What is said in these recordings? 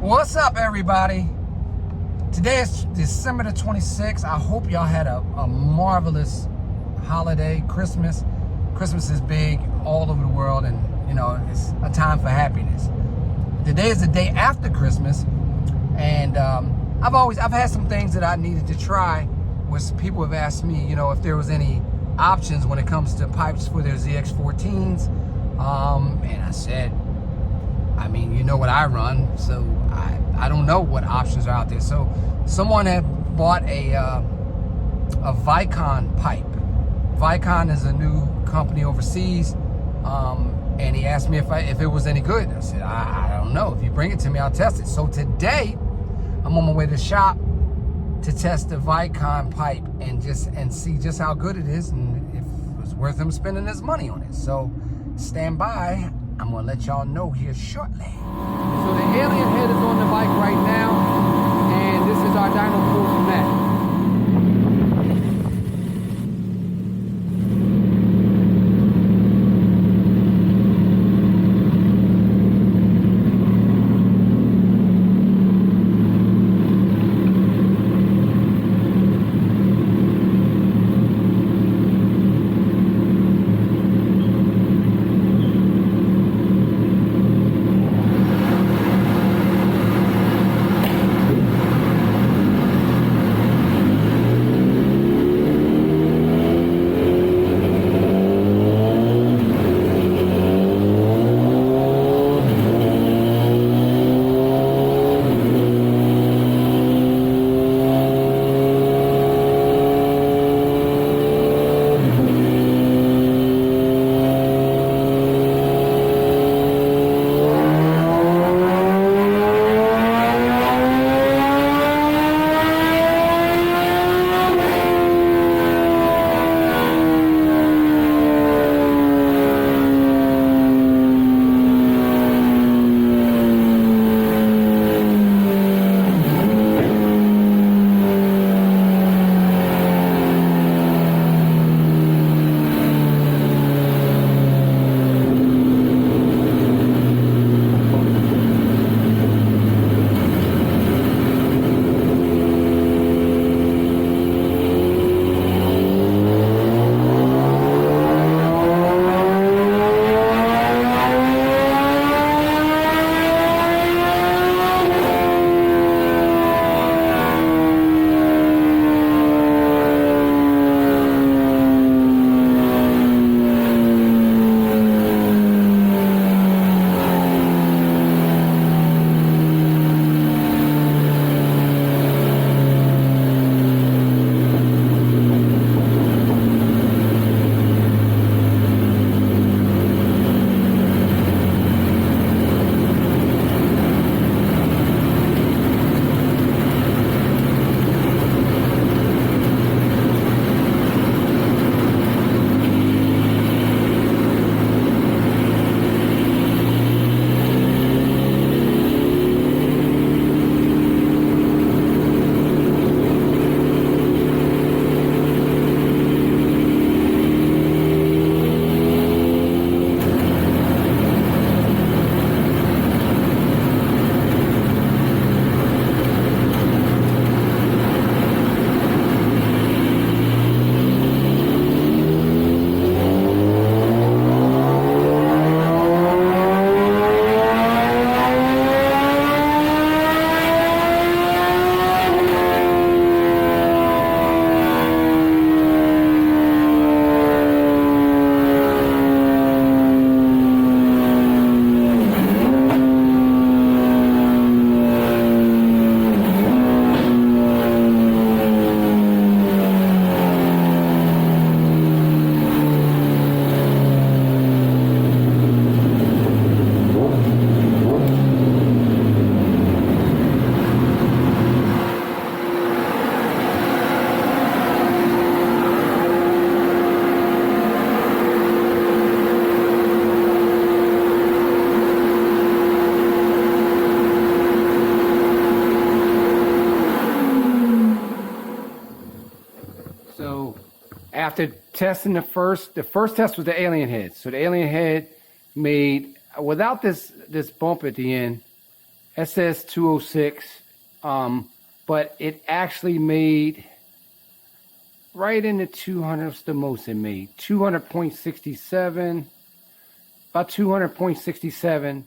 What's up, everybody? Today is December the 26th. I hope y'all had a marvelous holiday. Christmas is big all over the world, and you know, it's a time for happiness. Today is the day after Christmas, and I've had some things that I needed to try, which people have asked me, you know, if there was any options when it comes to pipes for their ZX14s, and I said, I mean, you know what I run, so I don't know what options are out there. So someone had bought a Vicon pipe. Vicon is a new company overseas, and he asked me if it was any good. I said, I don't know. If you bring it to me, I'll test it. So today, I'm on my way to the shop to test the Vicon pipe and see just how good it is and if it's worth him spending his money on it. So stand by. I'm gonna let y'all know here shortly. So the alien head is on the bike right now, and this is our dyno pull from that. After testing the first test was the alien head. So the alien head made, without this bump at the end, SS206, but it actually made right in the 200s, the most it made. 200.67, about 200.67.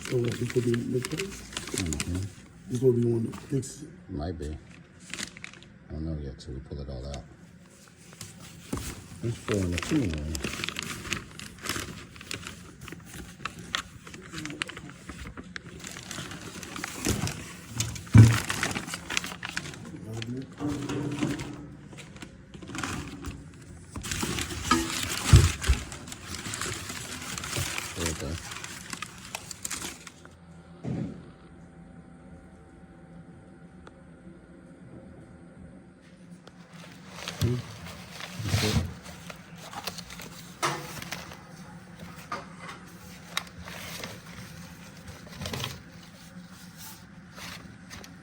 So what, this will be the case? This will be one to fix it. Might be. I don't know yet till we pull it all out. Let's throw in the cooling. Okay.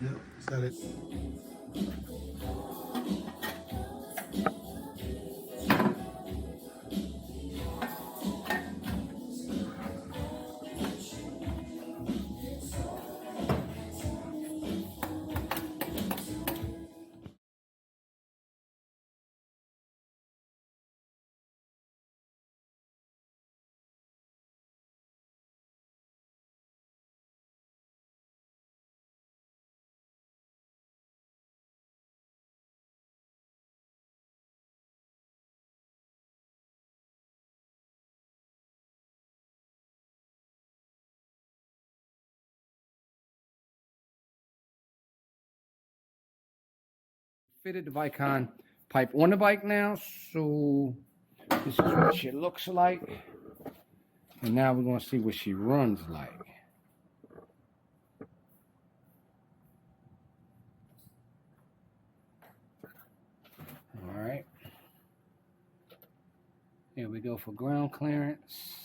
Yeah, is that it? Fitted the Vicon pipe on the bike now, so this is what she looks like. And now we're gonna see what she runs like. All right. Here we go for ground clearance.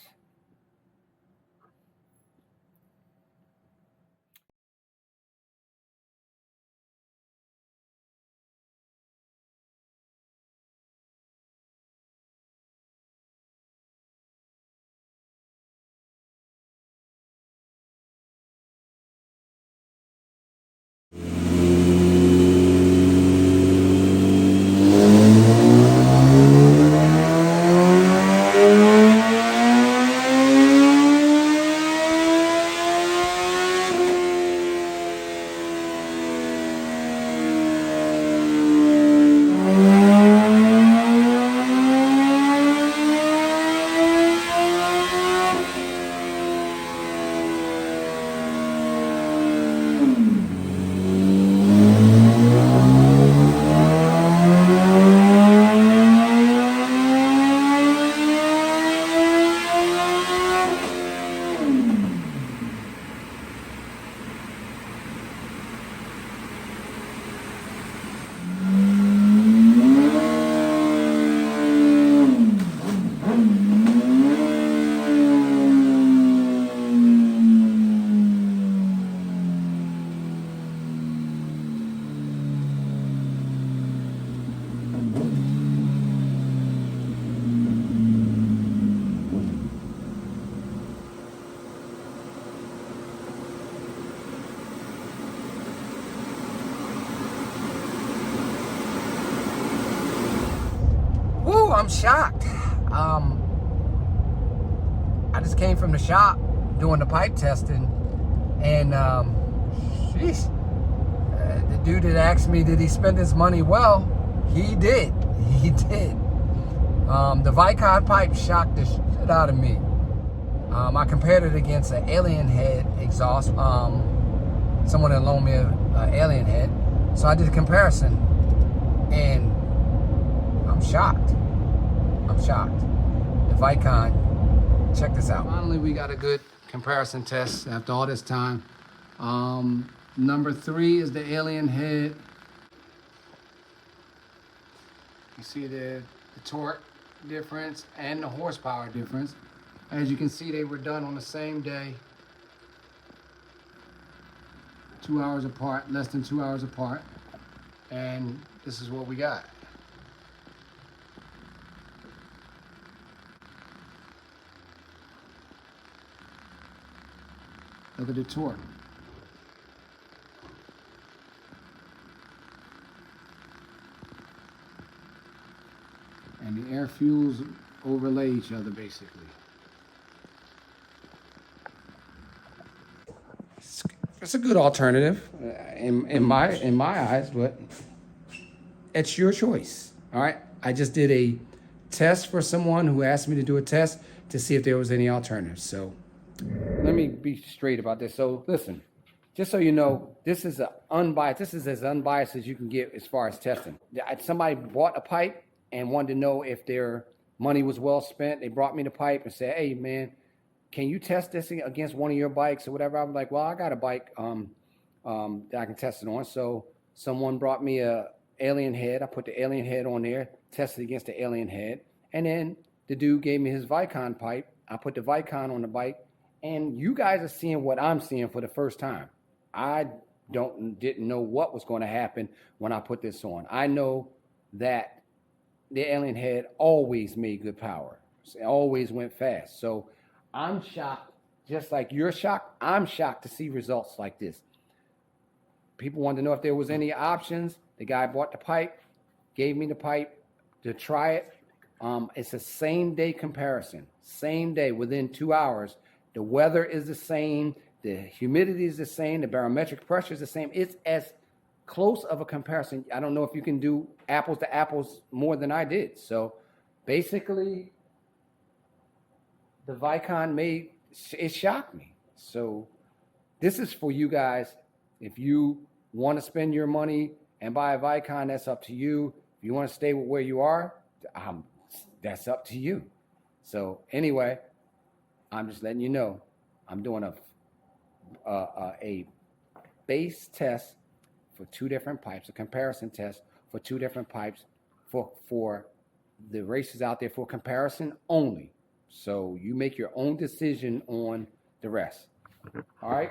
I'm shocked. I just came from the shop doing the pipe testing, and sheesh, the dude that asked me did he spend his money well, he did. He did. The Vicon pipe shocked the shit out of me. I compared it against an alien head exhaust. Someone had loaned me an alien head, so I did a comparison, and I'm shocked. I'm shocked. The Vicon, check this out. Finally, we got a good comparison test after all this time. Number 3 is the alien head. You see the torque difference and the horsepower difference. As you can see, they were done on the same day, 2 hours apart, less than 2 hours apart, and this is what we got. Look at the torque. And the air fuels overlay each other basically. It's a good alternative in my eyes, but it's your choice. All right. I just did a test for someone who asked me to do a test to see if there was any alternatives. So let me be straight about this. So listen, just so you know, this is unbiased. This is as unbiased as you can get as far as testing. Somebody bought a pipe and wanted to know if their money was well spent. They brought me the pipe and said, "Hey, man, can you test this against one of your bikes or whatever?" I'm like, "Well, I got a bike that I can test it on." So someone brought me a alien head. I put the alien head on there, tested against the alien head, and then the dude gave me his Vicon pipe. I put the Vicon on the bike, and you guys are seeing what I'm seeing for the first time. I didn't know what was going to happen when I put this on. I know that the alien head always made good power. It always went fast. So I'm shocked, just like you're shocked. I'm shocked to see results like this. People wanted to know if there was any options. The guy bought the pipe, gave me the pipe to try it. It's a same day comparison, same day within 2 hours. The weather is the same. The humidity is the same. The barometric pressure is the same. It's as close of a comparison. I don't know if you can do apples to apples more than I did. So basically, the Vicon it shocked me. So this is for you guys. If you want to spend your money and buy a Vicon, that's up to you. If you want to stay with where you are, that's up to you. So anyway, I'm just letting you know, I'm doing a base test for 2 different pipes, a comparison test for 2 different pipes for the races out there for comparison only. So you make your own decision on the rest. All right.